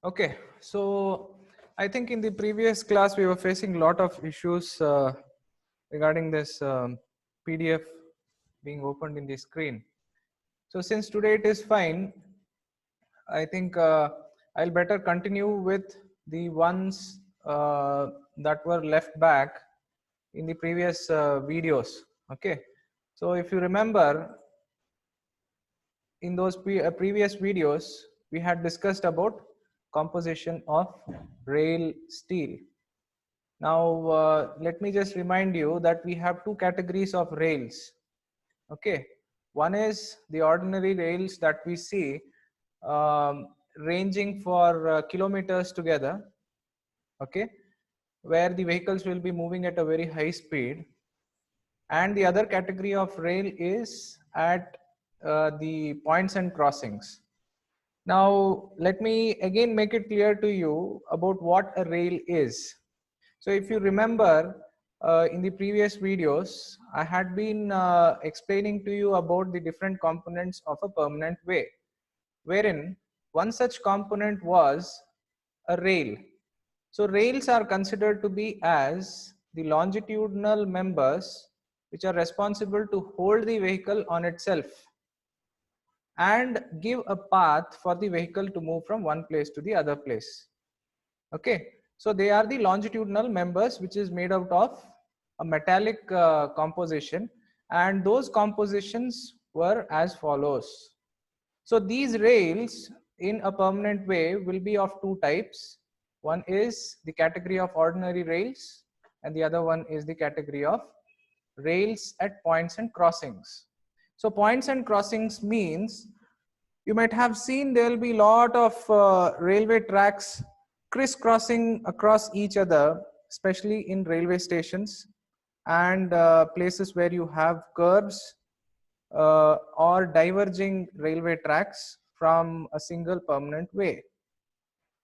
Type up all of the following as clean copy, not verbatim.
Okay, so I think in the previous class we were facing a lot of issues regarding this PDF being opened in the screen. So since today it is fine, I think I'll better continue with the ones that were left back in the previous videos. Okay, so if you remember, in those previous videos we had discussed about composition of rail steel. Now let me just remind you that we have two categories of rails. Okay, one is the ordinary rails that we see ranging for kilometers together, okay, where the vehicles will be moving at a very high speed. And the other category of rail is at the points and crossings. Now let me again make it clear to you about what a rail is. So if you remember, in the previous videos I had been explaining to you about the different components of a permanent way, wherein one such component was a rail. So rails are considered to be as the longitudinal members which are responsible to hold the vehicle on itself and give a path for the vehicle to move from one place to the other place. Okay, so they are the longitudinal members which is made out of a metallic composition, and those compositions were as follows. So these rails in a permanent way will be of two types. One is the category of ordinary rails and the other one is the category of rails at points and crossings. So points and crossings means you might have seen there will be a lot of railway tracks crisscrossing across each other, especially in railway stations and places where you have curbs or diverging railway tracks from a single permanent way.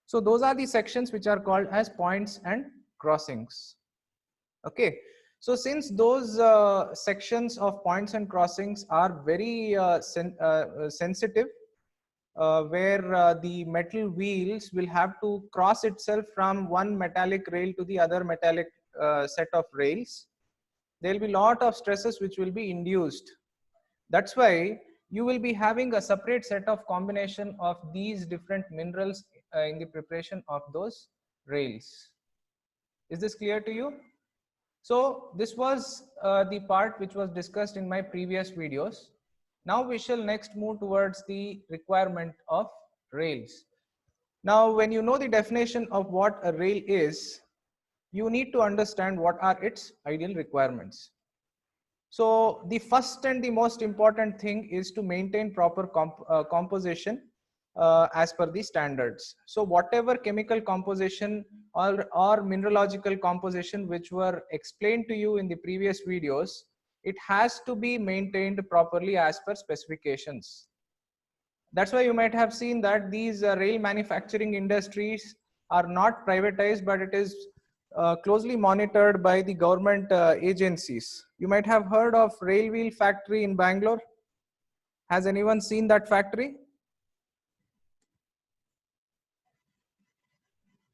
So those are the sections which are called as points and crossings. Okay, so since those sections of points and crossings are very sensitive, where the metal wheels will have to cross itself from one metallic rail to the other metallic set of rails, there will be a lot of stresses which will be induced. That's why you will be having a separate set of combination of these different minerals in the preparation of those rails. Is this clear to you? So this was the part which was discussed in my previous videos. Now we shall next move towards the requirement of rails. Now when you know the definition of what a rail is, you need to understand what are its ideal requirements. So the first and the most important thing is to maintain proper composition as per the standards. So whatever chemical composition or mineralogical composition which were explained to you in the previous videos, it has to be maintained properly as per specifications. That's why you might have seen that these rail manufacturing industries are not privatized, but it is closely monitored by the government agencies. You might have heard of Rail Wheel Factory in Bangalore. Has anyone seen that factory?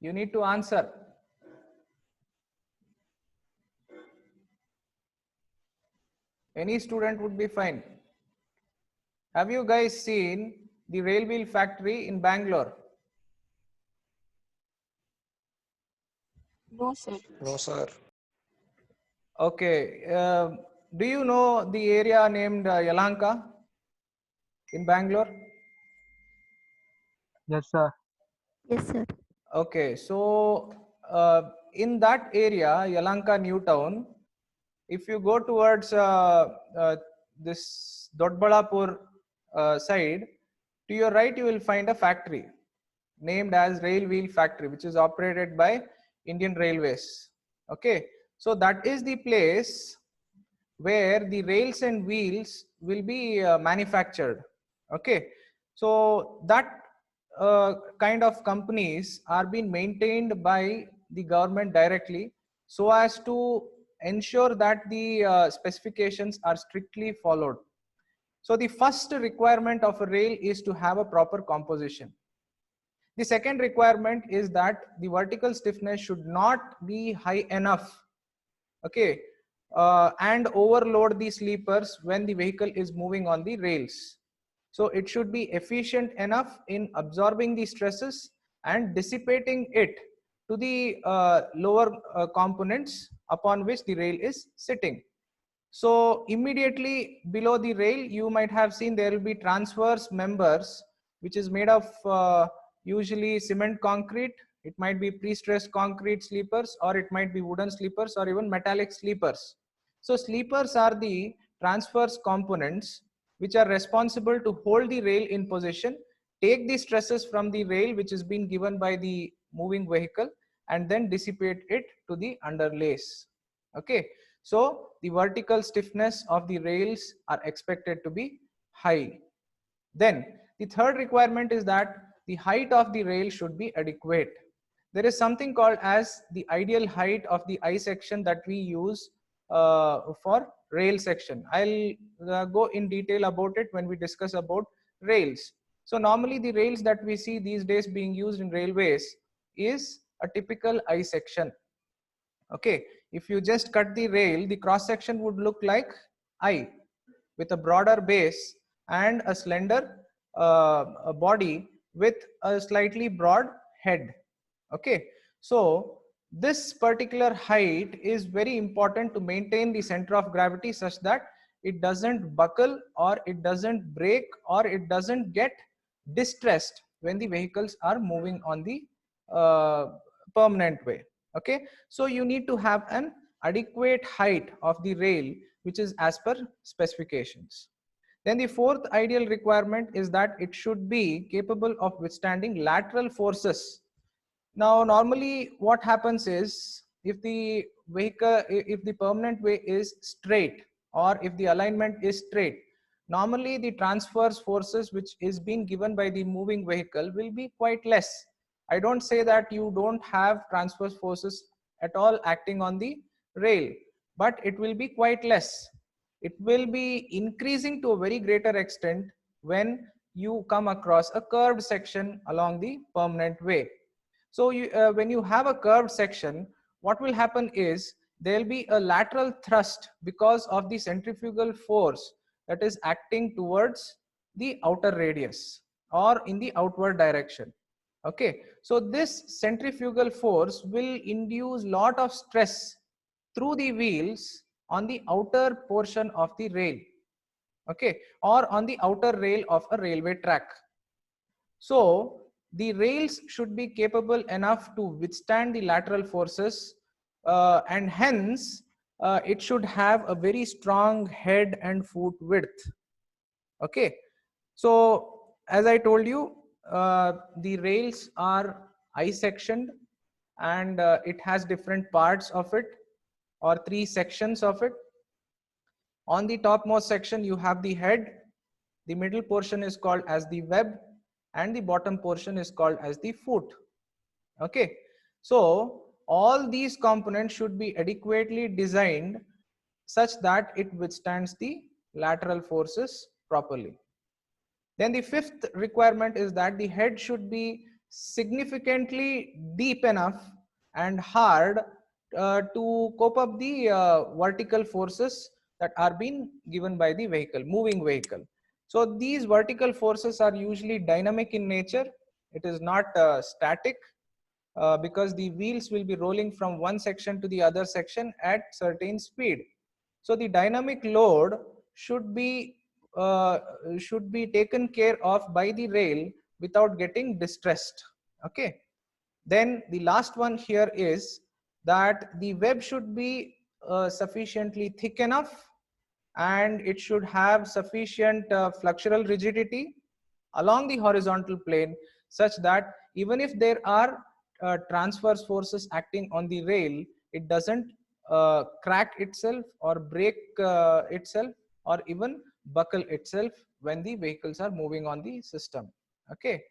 You need to answer. Any student would be fine. Have you guys seen the Rail Wheel Factory in Bangalore? No, sir. No, sir. Okay. Do you know the area named Yelahanka in Bangalore? Yes, sir. Yes, sir. Okay, so in that area, Yelahanka New Town, if you go towards this Dodbalapur side, to your right you will find a factory named as Rail Wheel Factory, which is operated by Indian Railways. Okay, so that is the place where the rails and wheels will be manufactured. Okay, so that kind of companies are being maintained by the government directly, so as to ensure that the specifications are strictly followed. So the first requirement of a rail is to have a proper composition. The second requirement is that the vertical stiffness should not be high enough, okay, and overload the sleepers when the vehicle is moving on the rails. So it should be efficient enough in absorbing the stresses and dissipating it to the lower components upon which the rail is sitting. So immediately below the rail, you might have seen there will be transverse members, which is made of usually cement concrete. It might be pre-stressed concrete sleepers, or it might be wooden sleepers, or even metallic sleepers. So sleepers are the transverse components which are responsible to hold the rail in position, take the stresses from the rail which is being given by the moving vehicle, and then dissipate it to the underlays. Okay, so the vertical stiffness of the rails are expected to be high. Then the third requirement is that the height of the rail should be adequate. There is something called as the ideal height of the I section that we use for rail section. I'll go in detail about it when we discuss about rails. So normally the rails that we see these days being used in railways is a typical I section. Okay, if you just cut the rail, the cross section would look like I, with a broader base and a slender a body with a slightly broad head. Okay, so this particular height is very important to maintain the center of gravity such that it doesn't buckle, or it doesn't break, or it doesn't get distressed when the vehicles are moving on the permanent way. Okay, so you need to have an adequate height of the rail which is as per specifications. Then the fourth ideal requirement is that it should be capable of withstanding lateral forces. Now normally what happens is, if the vehicle, if the permanent way is straight, or if the alignment is straight, normally the transverse forces which is being given by the moving vehicle will be quite less. I don't say that you don't have transverse forces at all acting on the rail, but it will be quite less. It will be increasing to a very greater extent when you come across a curved section along the permanent way. So when you have a curved section, what will happen is there will be a lateral thrust because of the centrifugal force that is acting towards the outer radius or in the outward direction. Okay, so this centrifugal force will induce lot of stress through the wheels on the outer portion of the rail, okay, or on the outer rail of a railway track. So the rails should be capable enough to withstand the lateral forces, and hence it should have a very strong head and foot width. Okay, so as I told you, the rails are I sectioned, and it has different parts of it, or three sections of it. On the topmost section you have the head, the middle portion is called as the web, and the bottom portion is called as the foot. Okay, so all these components should be adequately designed such that it withstands the lateral forces properly. Then the fifth requirement is that the head should be significantly deep enough and hard to cope up the vertical forces that are being given by the vehicle, moving vehicle. So these vertical forces are usually dynamic in nature. It is not static, because the wheels will be rolling from one section to the other section at certain speed. So the dynamic load should be uh, taken care of by the rail without getting distressed. Okay, then the last one here is that the web should be sufficiently thick enough, and it should have sufficient flexural rigidity along the horizontal plane, such that even if there are transverse forces acting on the rail, it doesn't crack itself or break itself, or even buckle itself when the vehicles are moving on the system. Okay,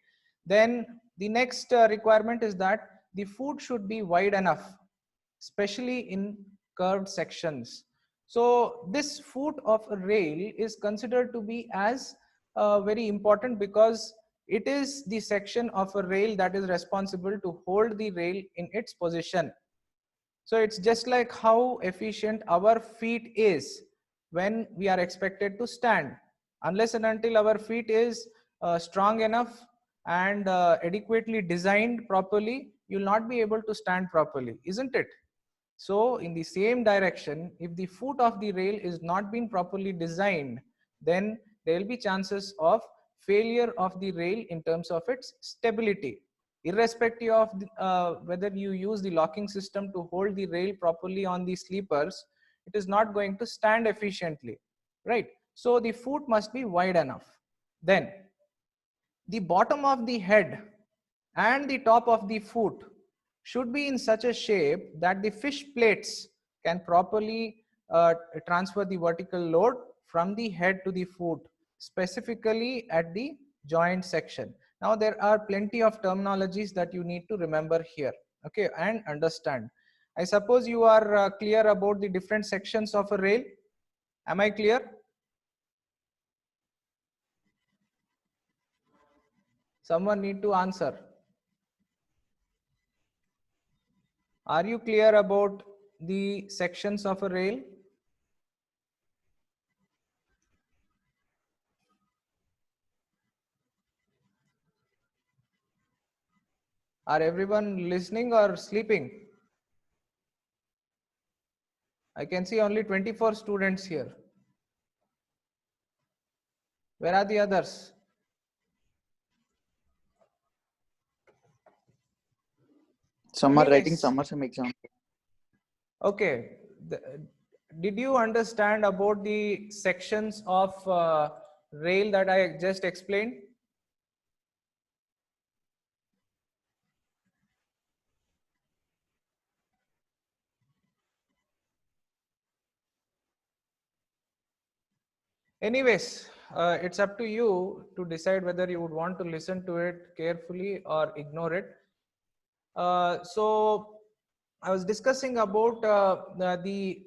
then the next requirement is that the foot should be wide enough, especially in curved sections. So this foot of a rail is considered to be as very important, because It is the section of a rail that is responsible to hold the rail in its position. So it's just like how efficient our feet is when we are expected to stand. Unless and until our feet is strong enough and adequately designed properly, you'll not be able to stand properly, isn't it? So in the same direction, if the foot of the rail is not been properly designed, then there will be chances of failure of the rail in terms of its stability. Irrespective of whether you use the locking system to hold the rail properly on the sleepers, it is not going to stand efficiently, right? So the foot must be wide enough. Then the bottom of the head and the top of the foot should be in such a shape that the fish plates can properly transfer the vertical load from the head to the foot, specifically at the joint section. Now there are plenty of terminologies that you need to remember here, okay, and understand. I suppose you are clear about the different sections of a rail. Am I clear? Someone need to answer. Are you clear about the sections of a rail? Are everyone listening or sleeping? I can see only 24 students here. Where are the others? Some are writing Anyways, some exam. okay. Did you understand about the sections of rail that I just explained? Anyways, it's up to you to decide whether you would want to listen to it carefully or ignore it. So I was discussing about the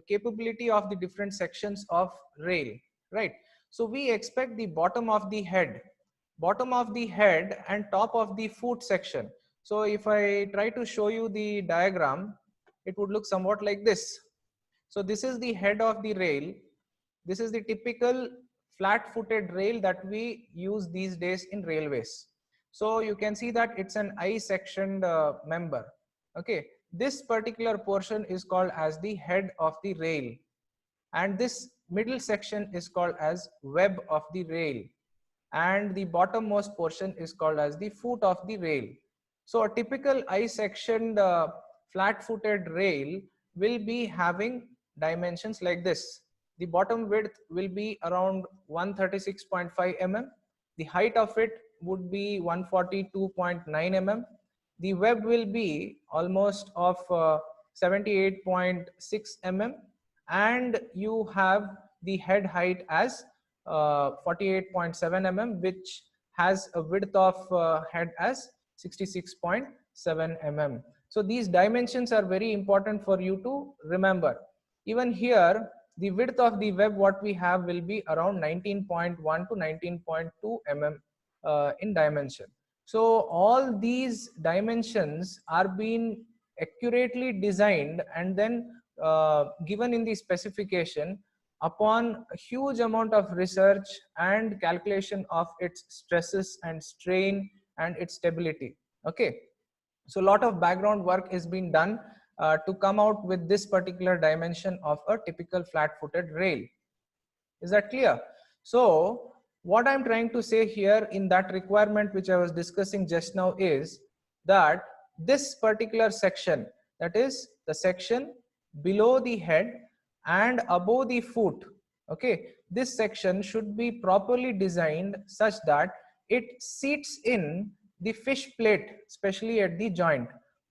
capability of the different sections of rail, right? So we expect the bottom of the head and top of the foot section. So if I try to show you the diagram, it would look somewhat like this. So this is the head of the rail. This is the typical flat-footed rail that we use these days in railways. So you can see that it's an I-sectioned member. Okay, this particular portion is called as the head of the rail, and this middle section is called as web of the rail, and the bottommost portion is called as the foot of the rail. So a typical I-sectioned flat-footed rail will be having dimensions like this. The bottom width will be around 136.5 mm. The height of it would be 142.9 mm. The web will be almost of 78.6 mm, and you have the head height as 48.7 mm, which has a width of head as 66.7 mm. So these dimensions are very important for you to remember. Even here, the width of the web what we have will be around 19.1 to 19.2 mm in dimension. So all these dimensions are being accurately designed and then given in the specification upon a huge amount of research and calculation of its stresses and strain and its stability. Okay, so a lot of background work is being done to come out with this particular dimension of a typical flat-footed rail. Is that clear? So what I'm trying to say here in that requirement which I was discussing just now is that this particular section, that is the section below the head and above the foot, okay, this section should be properly designed such that it seats in the fish plate, especially at the joint.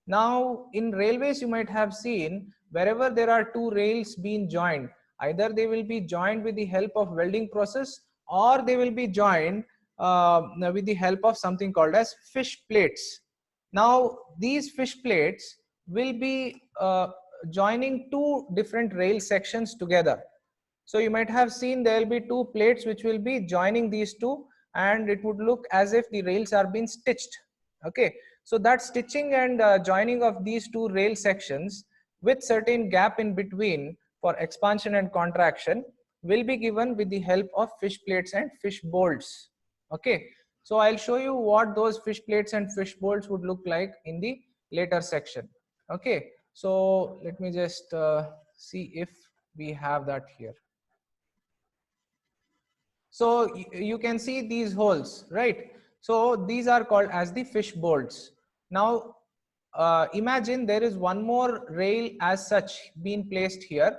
Now in railways you might have seen wherever there are two rails being joined, either they will be joined with the help of welding process or they will be joined with the help of something called as fish plates. Now these fish plates will be joining two different rail sections together. So you might have seen there will be two plates which will be joining these two and it would look as if the rails are being stitched. Okay, so that stitching and joining of these two rail sections with certain gap in between for expansion and contraction will be given with the help of fish plates and fish bolts. Okay, so I'll show you what those fish plates and fish bolts would look like in the later section. Okay, so let me just see if we have that here. So you can see these holes, right? So these are called as the fish bolts. Now imagine there is one more rail as such being placed here,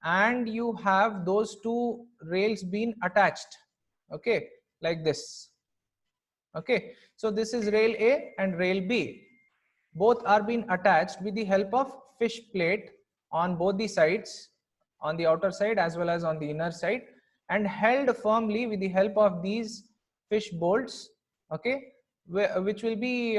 and you have those two rails being attached, okay, like this. Okay, so this is rail A and rail B. Both are being attached with the help of fish plate on both the sides, on the outer side as well as on the inner side, and held firmly with the help of these fish bolts, okay, which will be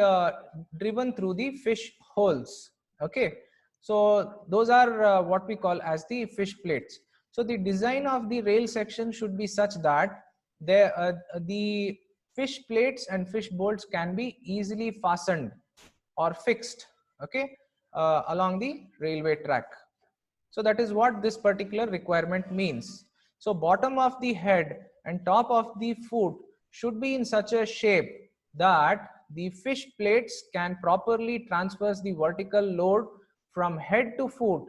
driven through the fish holes. Okay, so those are what we call as the fish plates. So the design of the rail section should be such that the fish plates and fish bolts can be easily fastened or fixed, okay, along the railway track. So that is what this particular requirement means. So bottom of the head and top of the foot should be in such a shape that the fish plates can properly transfer the vertical load from head to foot,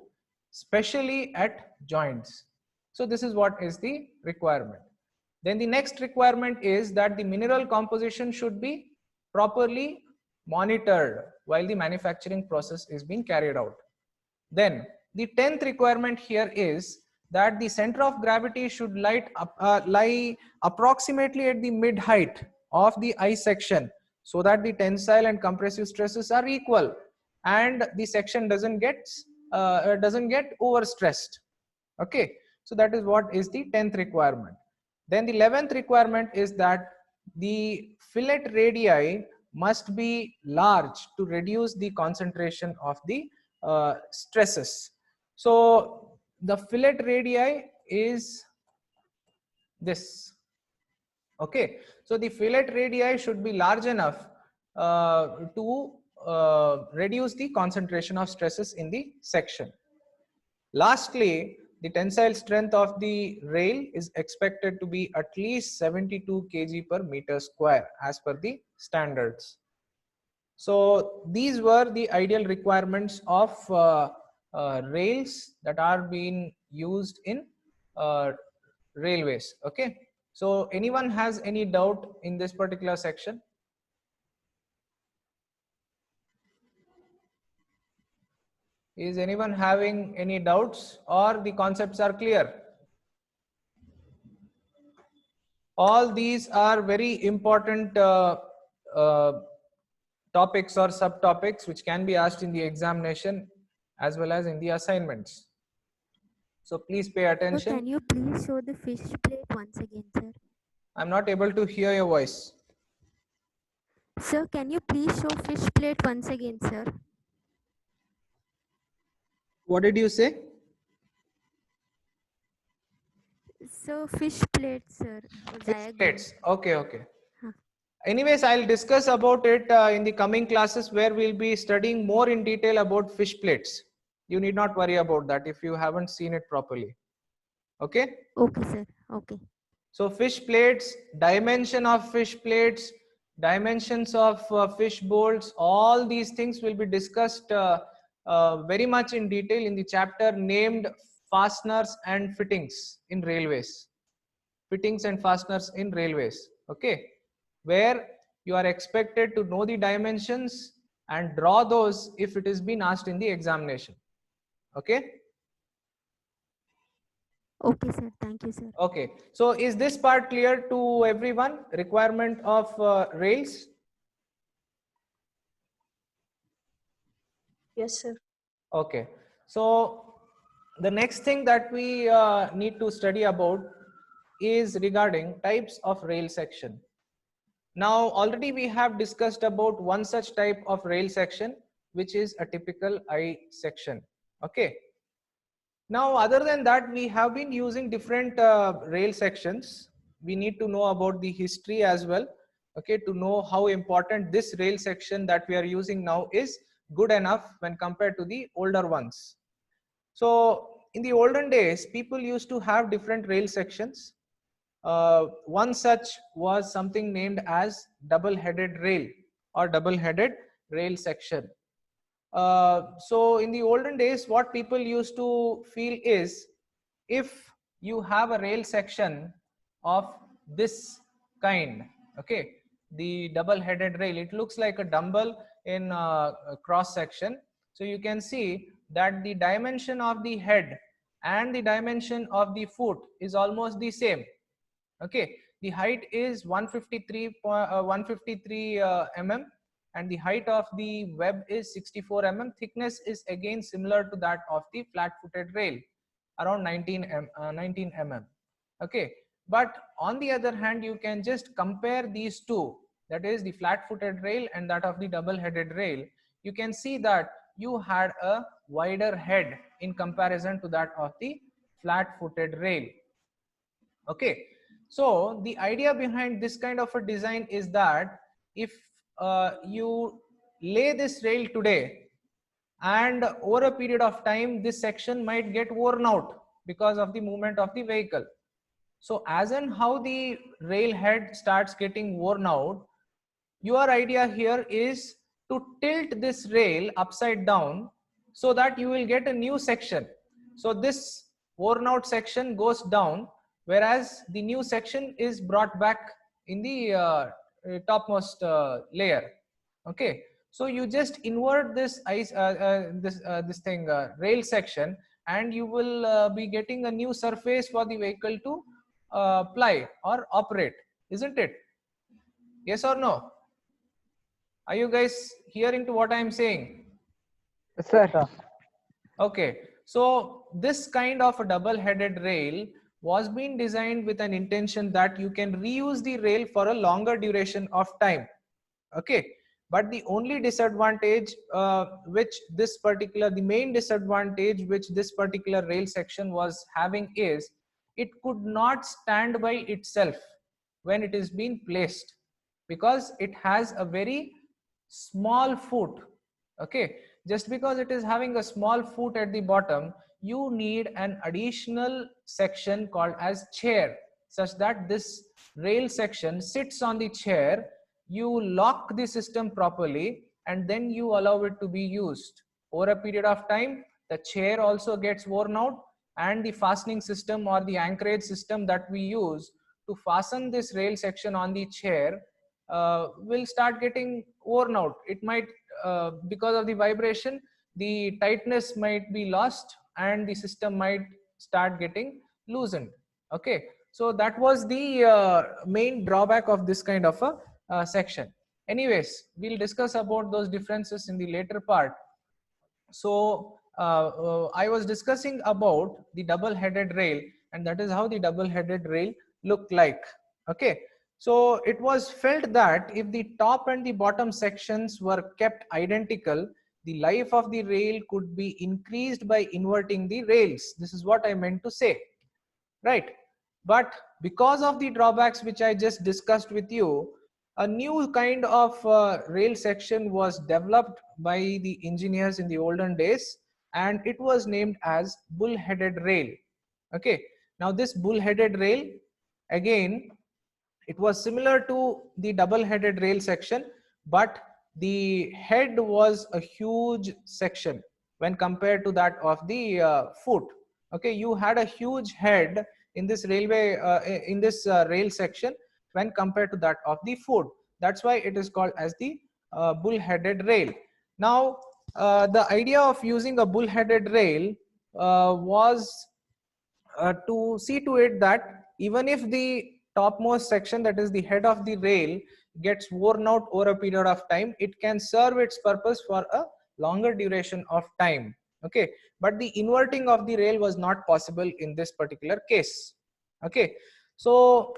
especially at joints. So this is what is the requirement. Then the next requirement is that the mineral composition should be properly monitored while the manufacturing process is being carried out. Then the 10th requirement here is that the center of gravity should lie approximately at the mid height of the I section, so that the tensile and compressive stresses are equal and the section doesn't get overstressed. Okay, so that is what is the 10th requirement. Then the 11th requirement is that the fillet radii must be large to reduce the concentration of the stresses. So the fillet radii is this. Okay, so the fillet radii should be large enough to reduce the concentration of stresses in the section. Lastly, the tensile strength of the rail is expected to be at least 72 kg per meter square as per the standards. So these were the ideal requirements of rails that are being used in railways. Okay, so anyone has any doubt in this particular section? Is anyone having any doubts, or the concepts are clear? All these are very important topics or subtopics which can be asked in the examination as well as in the assignments. So please pay attention. So can you please show the fish plate once again, sir? I'm not able to hear your voice. Sir, can you please show fish plate once again, sir? What did you say? So fish plates, sir. Fish plates. Okay, okay. Huh. Anyways, I'll discuss about it in the coming classes, where we'll be studying more in detail about fish plates. You need not worry about that if you haven't seen it properly. Okay? Okay, sir. Okay. So fish plates, dimension of fish plates, dimensions of fish bolts, all these things will be discussed very much in detail in the chapter named Fasteners and Fittings in Railways. Fittings and fasteners in railways. Okay, where you are expected to know the dimensions and draw those if it is been asked in the examination. Okay. Okay, sir. Thank you, sir. Okay, so is this part clear to everyone? Requirement of rails? Yes, sir. Okay, so the next thing that we need to study about is regarding types of rail section. Now already we have discussed about one such type of rail section, which is a typical I section. Okay. Now other than that, we have been using different rail sections we need to know about the history as well, okay, to know how important this rail section that we are using now is good enough when compared to the older ones. So in the olden days, people used to have different rail sections. One such was something named as double-headed rail or double-headed rail section. So in the olden days, what people used to feel is, if you have a rail section of this kind, okay, the double-headed rail, it looks like a dumbbell in a cross section. So you can see that the dimension of the head and the dimension of the foot is almost the same. Okay, the height is 153 mm, and the height of the web is 64 mm. Thickness is again similar to that of the flat-footed rail, around 19 mm. Okay, but on the other hand, you can just compare these two, that is the flat-footed rail and that of the double-headed rail. You can see that you had a wider head in comparison to that of the flat-footed rail. Okay, so the idea behind this kind of a design is that if you lay this rail today, and over a period of time this section might get worn out because of the movement of the vehicle. So as and how the rail head starts getting worn out, your idea here is to tilt this rail upside down so that you will get a new section. So this worn out section goes down, whereas the new section is brought back in the topmost layer. Okay, so you just invert this rail section, and you will be getting a new surface for the vehicle to ply or operate, isn't it? Yes or no? Are you guys hearing to what I am saying? Yes, sir. Okay, so this kind of a double-headed rail was being designed with an intention that you can reuse the rail for a longer duration of time. Okay, but the only disadvantage the main disadvantage which this particular rail section was having is it could not stand by itself when it is being placed, because it has a very small foot. Okay, just because it is having a small foot at the bottom, you need an additional section called as chair, such that this rail section sits on the chair. You lock the system properly and then you allow it to be used. Over a period of time, the chair also gets worn out, and the fastening system or the anchorage system that we use to fasten this rail section on the chair will start getting worn out. It might, because of the vibration, the tightness might be lost and the system might start getting loosened. Okay, so that was the main drawback of this kind of a section. Anyways, we'll discuss about those differences in the later part. So I was discussing about the double-headed rail, and that is how the double-headed rail looked like. Okay, so it was felt that if the top and the bottom sections were kept identical, the life of the rail could be increased by inverting the rails. This is what I meant to say, right? But because of the drawbacks which I just discussed with you, a new kind of rail section was developed by the engineers in the olden days, and it was named as bull-headed rail. Okay, now this bull-headed rail, again, it was similar to the double-headed rail section, but the head was a huge section when compared to that of the foot. Okay, you had a huge head in this railway in this rail section when compared to that of the foot. That's why it is called as the bull-headed rail. Now the idea of using a bull-headed rail was to see to it that even if the topmost section, that is the head of the rail, gets worn out over a period of time, it can serve its purpose for a longer duration of time. Okay, but the inverting of the rail was not possible in this particular case. Okay, so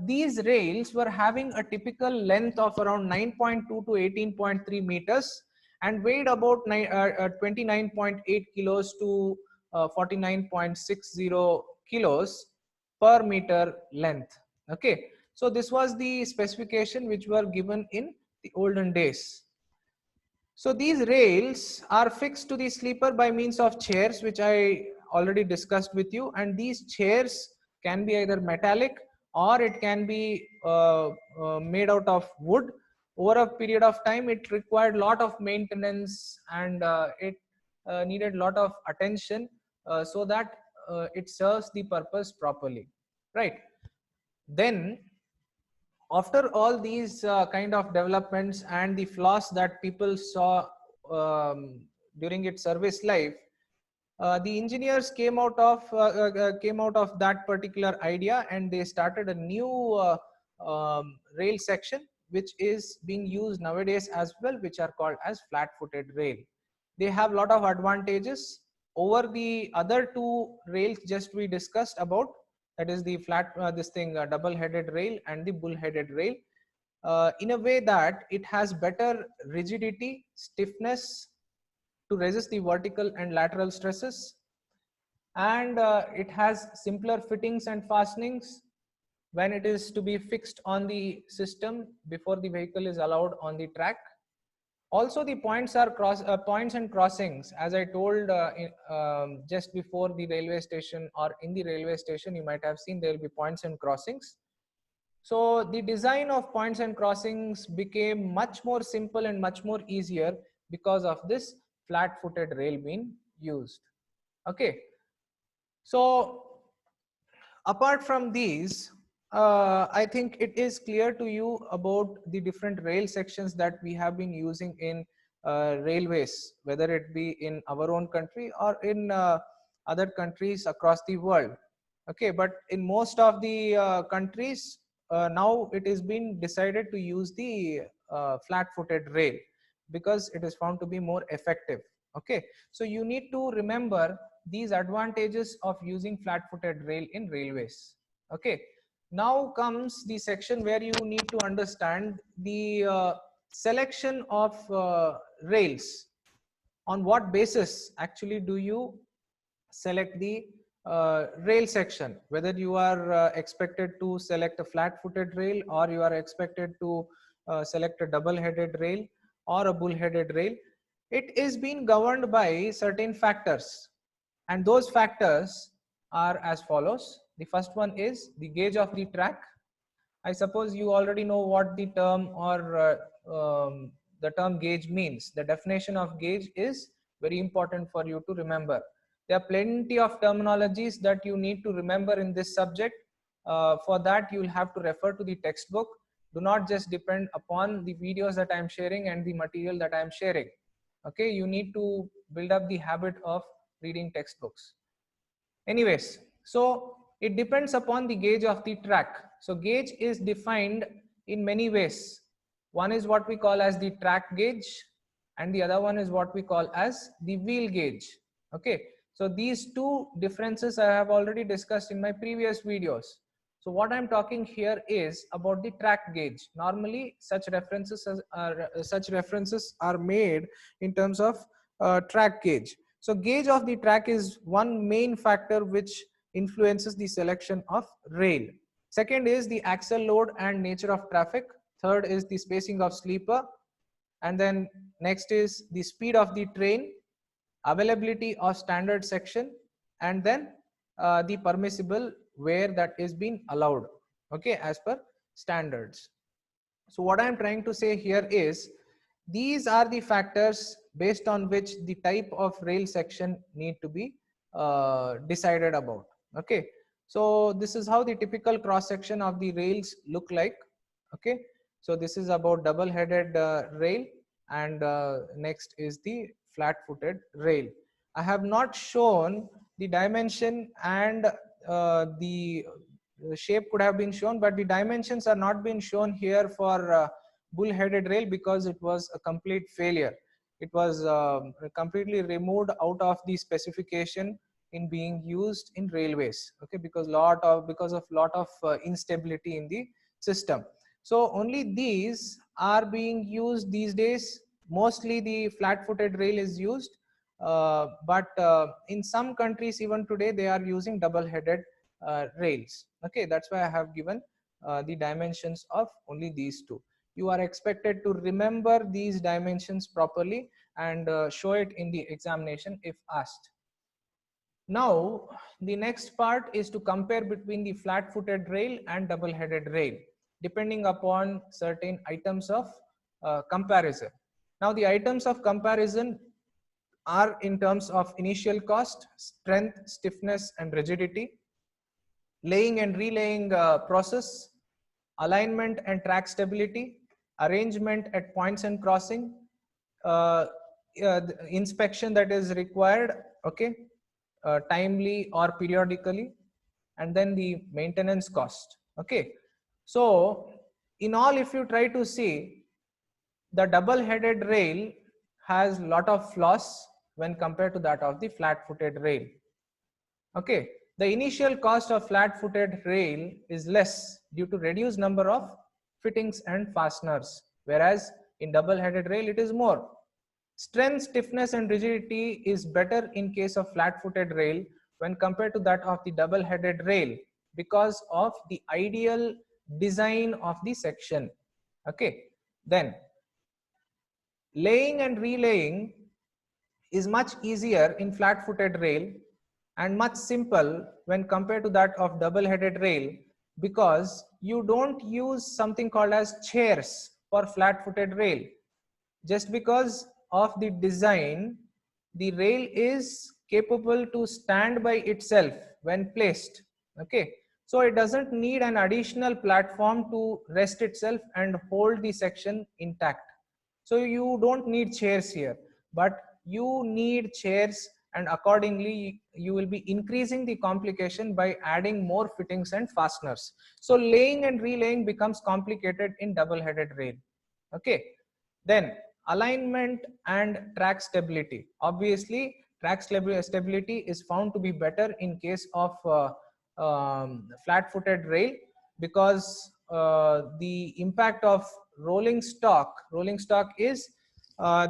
these rails were having a typical length of around 9.2 to 18.3 meters and weighed about 29.8 kilos to 49.60 kilos per meter length. Okay, so this was the specification which were given in the olden days. So these rails are fixed to the sleeper by means of chairs, which I already discussed with you, and these chairs can be either metallic or it can be made out of wood. Over a period of time, it required lot of maintenance, and it needed lot of attention so that it serves the purpose properly, right? Then after all these kind of developments and the flaws that people saw during its service life, the engineers came out of that particular idea, and they started a new rail section which is being used nowadays as well, which are called as flat-footed rail. They have a lot of advantages over the other two rails just we discussed about, that is the double-headed rail and the bull-headed rail, in a way that it has better rigidity, stiffness to resist the vertical and lateral stresses, and it has simpler fittings and fastenings when it is to be fixed on the system before the vehicle is allowed on the track. Also, the points are points and crossings, as I told just before the railway station, or in the railway station you might have seen there will be points and crossings. So the design of points and crossings became much more simple and much more easier because of this flat-footed rail being used. Okay, so apart from these, I think it is clear to you about the different rail sections that we have been using in railways, whether it be in our own country or in other countries across the world. Okay, but in most of the countries, now it is being decided to use the flat-footed rail because it is found to be more effective. Okay, so you need to remember these advantages of using flat-footed rail in railways. Okay, now comes the section where you need to understand the selection of rails. On what basis actually do you select the rail section, whether you are expected to select a flat-footed rail, or you are expected to select a double-headed rail or a bull-headed rail. It is being governed by certain factors, and those factors are as follows. The first one is the gauge of the track. I suppose you already know what the term or the term gauge means. The definition of gauge is very important for you to remember. There are plenty of terminologies that you need to remember in this subject. For that, you will have to refer to the textbook. Do not just depend upon the videos that I am sharing and the material that I am sharing. Okay, you need to build up the habit of reading textbooks. Anyways, so it depends upon the gauge of the track. So gauge is defined in many ways. One is what we call as the track gauge, and the other one is what we call as the wheel gauge. Okay, so these two differences I have already discussed in my previous videos. So what I'm talking here is about the track gauge. Normally such references are made in terms of track gauge. So gauge of the track is one main factor which influences the selection of rail. Second is the axle load and nature of traffic. Third is the spacing of sleeper. And then next is the speed of the train, availability of standard section, and then the permissible wear that is being allowed, okay, as per standards. So what I'm trying to say here is these are the factors based on which the type of rail section need to be decided about. Okay, so this is how the typical cross section of the rails look like. Okay, so this is about double-headed rail, and next is the flat-footed rail. I have not shown the dimension, and the shape could have been shown, but the dimensions are not being shown here for bull-headed rail because it was a complete failure. It was completely removed out of the specification in being used in railways. Okay, because of lot of instability in the system. So only these are being used these days. Mostly the flat-footed rail is used, but in some countries even today they are using double-headed rails. Okay, that's why I have given the dimensions of only these two. You are expected to remember these dimensions properly and show it in the examination if asked. Now, the next part is to compare between the flat-footed rail and double-headed rail, depending upon certain items of comparison. Now, the items of comparison are in terms of initial cost, strength, stiffness, and rigidity, laying and relaying process, alignment and track stability, arrangement at points and crossing, the inspection that is required, okay, timely or periodically, and then the maintenance cost. Okay, so in all, if you try to see, the double-headed rail has lot of flaws when compared to that of the flat-footed rail. Okay, the initial cost of flat-footed rail is less due to reduced number of fittings and fasteners, whereas in double-headed rail it is more. Strength, stiffness, and rigidity is better in case of flat-footed rail when compared to that of the double-headed rail because of the ideal design of the section. Okay, then laying and relaying is much easier in flat-footed rail and much simple when compared to that of double-headed rail because you don't use something called as chairs for flat-footed rail. Just because of the design, the rail is capable to stand by itself when placed. Okay, so it doesn't need an additional platform to rest itself and hold the section intact. So you don't need chairs here, but you need chairs, and accordingly you will be increasing the complication by adding more fittings and fasteners. So laying and relaying becomes complicated in double-headed rail. Okay, then alignment and track stability. Obviously, track stability is found to be better in case of flat-footed rail because the impact of rolling stock is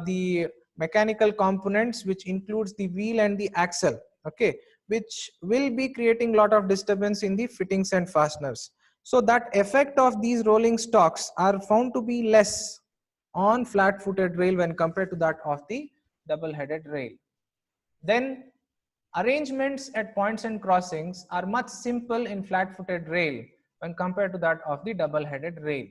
the mechanical components which includes the wheel and the axle, okay, which will be creating a lot of disturbance in the fittings and fasteners. So that effect of these rolling stocks are found to be less on flat-footed rail when compared to that of the double-headed rail. Then arrangements at points and crossings are much simple in flat-footed rail when compared to that of the double-headed rail.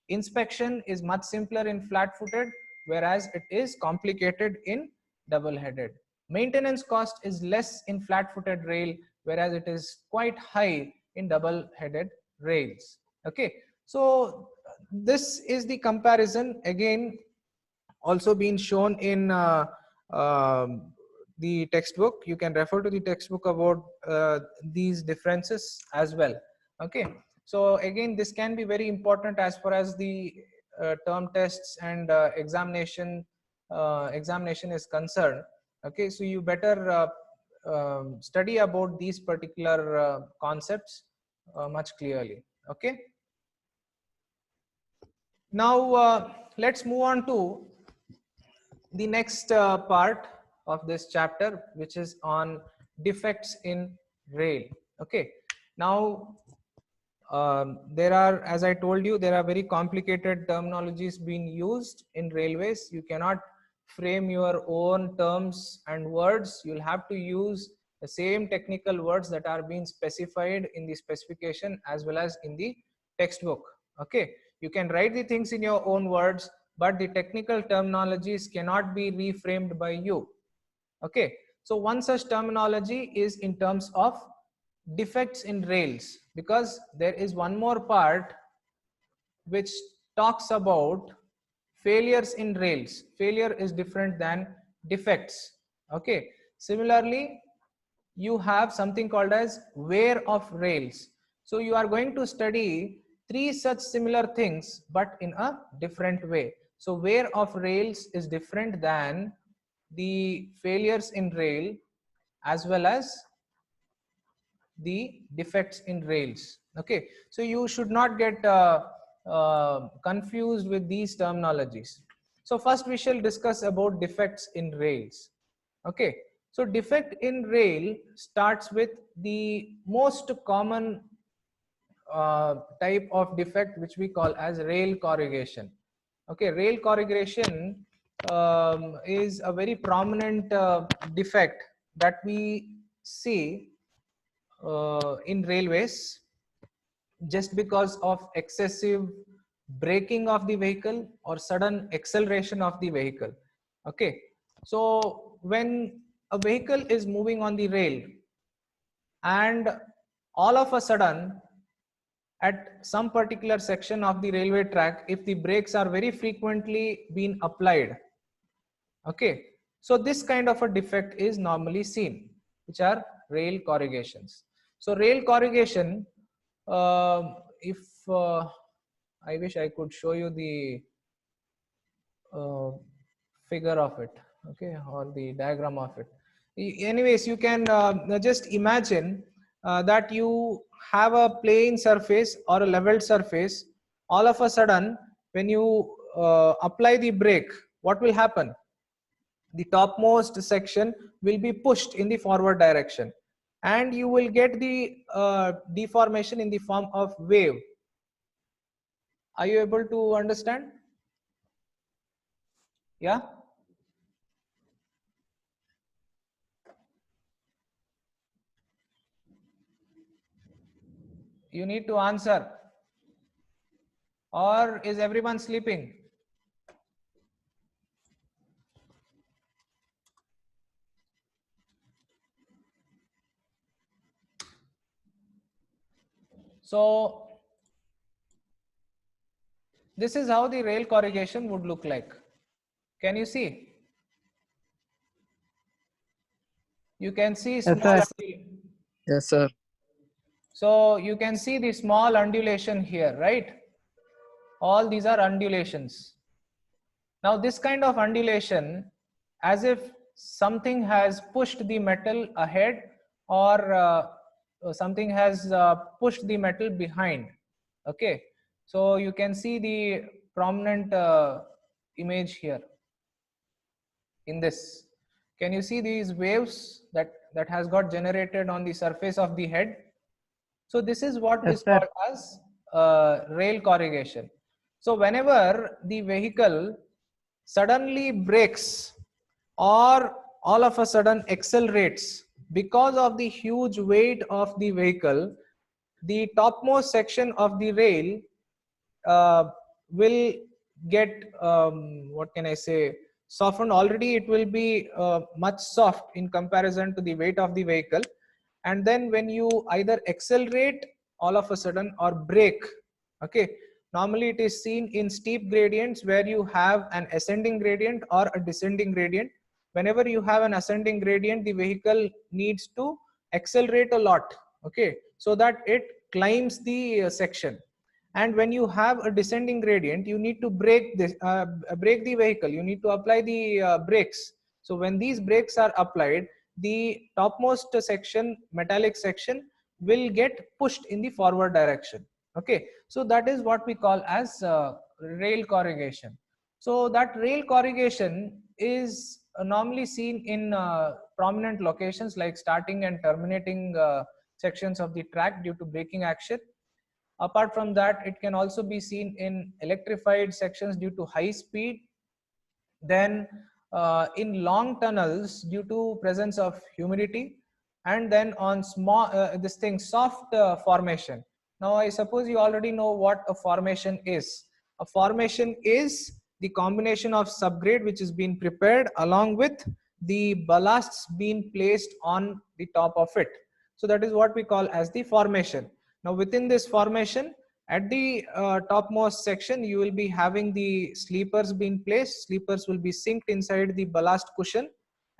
Inspection is much simpler in flat-footed, whereas it is complicated in double-headed. Maintenance cost is less in flat-footed rail, whereas it is quite high in double-headed rails. Okay, so this is the comparison again also been shown in the textbook. You can refer to the textbook about these differences as well. Okay, so again this can be very important as far as the term tests and examination is concerned. Okay, so you better study about these particular concepts much clearly. Okay, now let's move on to the next part of this chapter, which is on defects in rail. Okay, now there are, as I told you, there are very complicated terminologies being used in railways. You cannot frame your own terms and words. You'll have to use the same technical words that are being specified in the specification as well as in the textbook. Okay, you can write the things in your own words, but the technical terminologies cannot be reframed by you. Okay, so one such terminology is in terms of defects in rails, because there is one more part which talks about failures in rails. Failure is different than defects. Okay, similarly you have something called as wear of rails. So you are going to study three such similar things but in a different way. So wear of rails is different than the failures in rail as well as the defects in rails. Okay, so you should not get confused with these terminologies. So first we shall discuss about defects in rails. Okay, so defect in rail starts with the most common type of defect which we call as rail corrugation. Okay, rail corrugation is a very prominent defect that we see in railways just because of excessive braking of the vehicle or sudden acceleration of the vehicle. Okay, so when a vehicle is moving on the rail and all of a sudden at some particular section of the railway track, if the brakes are very frequently being applied, okay, so this kind of a defect is normally seen, which are rail corrugations. So rail corrugation, if I wish I could show you the figure of it, okay, or the diagram of it. Anyways, you can just imagine that you have a plane surface or a leveled surface. All of a sudden, when you apply the brake, what will happen? The topmost section will be pushed in the forward direction, and you will get the deformation in the form of wave. Are you able to understand? Yeah. You need to answer, or is everyone sleeping? So this is how the rail corrugation would look like. Can you see? You can see small. Yes, sir. So you can see the small undulation here, right? All these are undulations. Now this kind of undulation, as if something has pushed the metal ahead, or something has pushed the metal behind. Okay, so you can see the prominent image here in this. Can you see these waves that has got generated on the surface of the head? So this is what is called as rail corrugation. So whenever the vehicle suddenly brakes or all of a sudden accelerates because of the huge weight of the vehicle, the topmost section of the rail will get what can I say, softened. Already it will be much soft in comparison to the weight of the vehicle, and then when you either accelerate all of a sudden or brake, okay, normally it is seen in steep gradients where you have an ascending gradient or a descending gradient. Whenever you have an ascending gradient, the vehicle needs to accelerate a lot, okay, so that it climbs the section. And when you have a descending gradient, you need to brake this brake the vehicle, you need to apply the brakes. So when these brakes are applied, the topmost section, metallic section, will get pushed in the forward direction. Okay, so that is what we call as rail corrugation. So that rail corrugation is normally seen in prominent locations like starting and terminating sections of the track due to braking action. Apart from that, it can also be seen in electrified sections due to high speed, then in long tunnels due to presence of humidity, and then on small this thing soft formation. Now I suppose you already know what a formation is. A formation is the combination of subgrade which is being prepared along with the ballasts being placed on the top of it. So that is what we call as the formation. Now within this formation, at the topmost section, you will be having the sleepers being placed. Sleepers will be synced inside the ballast cushion,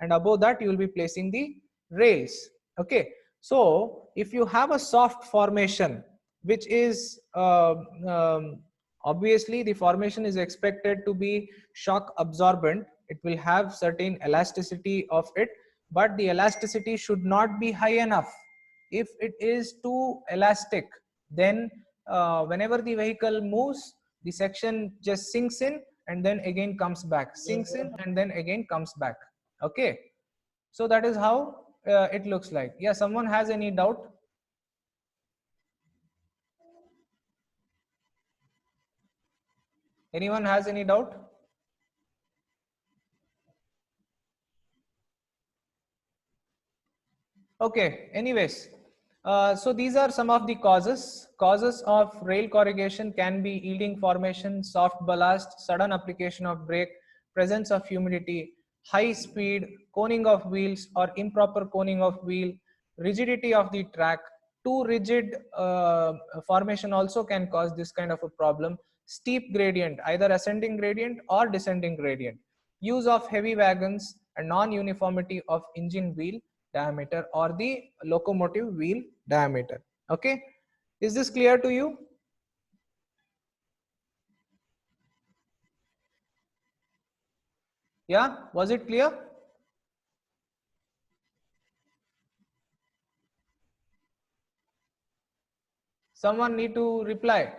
and above that you will be placing the rails. Okay, so if you have a soft formation, which is obviously the formation is expected to be shock absorbent, it will have certain elasticity of it, but the elasticity should not be high enough. If it is too elastic, then whenever the vehicle moves, the section just sinks in and then again comes back, sinks in and then again comes back. Okay, so that is how it looks like. Yeah, someone has any doubt? Anyone has any doubt? Okay, anyways, so these are some of the causes. Causes of rail corrugation can be yielding formation, soft ballast, sudden application of brake, presence of humidity, high speed, coning of wheels or improper coning of wheel, rigidity of the track. Too rigid formation also can cause this kind of a problem. Steep gradient, either ascending gradient or descending gradient. Use of heavy wagons and non-uniformity of engine wheel diameter or the locomotive wheel diameter. Okay, is this clear to you? Yeah, was it clear? Someone need to reply.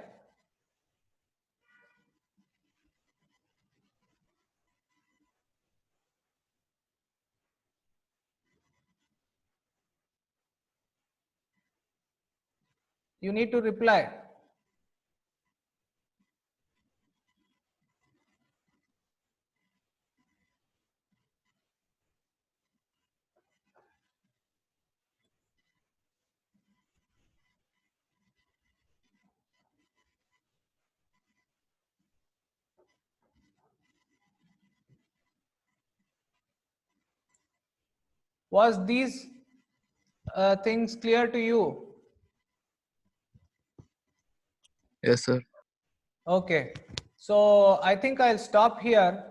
You need to reply. Was these things clear to you? Yes, sir. Okay, so I think I'll stop here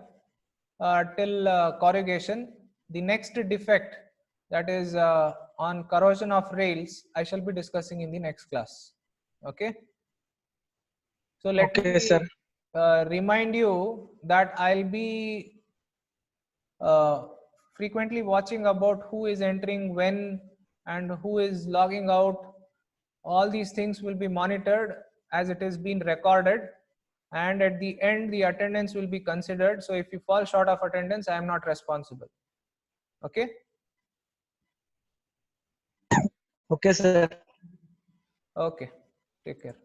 till corrugation. The next defect, that is on corrosion of rails, I shall be discussing in the next class. Okay, so let Okay, me sir. remind you that I'll be uh, frequently watching about who is entering when and who is logging out. All these things will be monitored as it is being recorded, and at the end the attendance will be considered. So if you fall short of attendance, I am not responsible. Okay. Okay, sir. Okay, take care.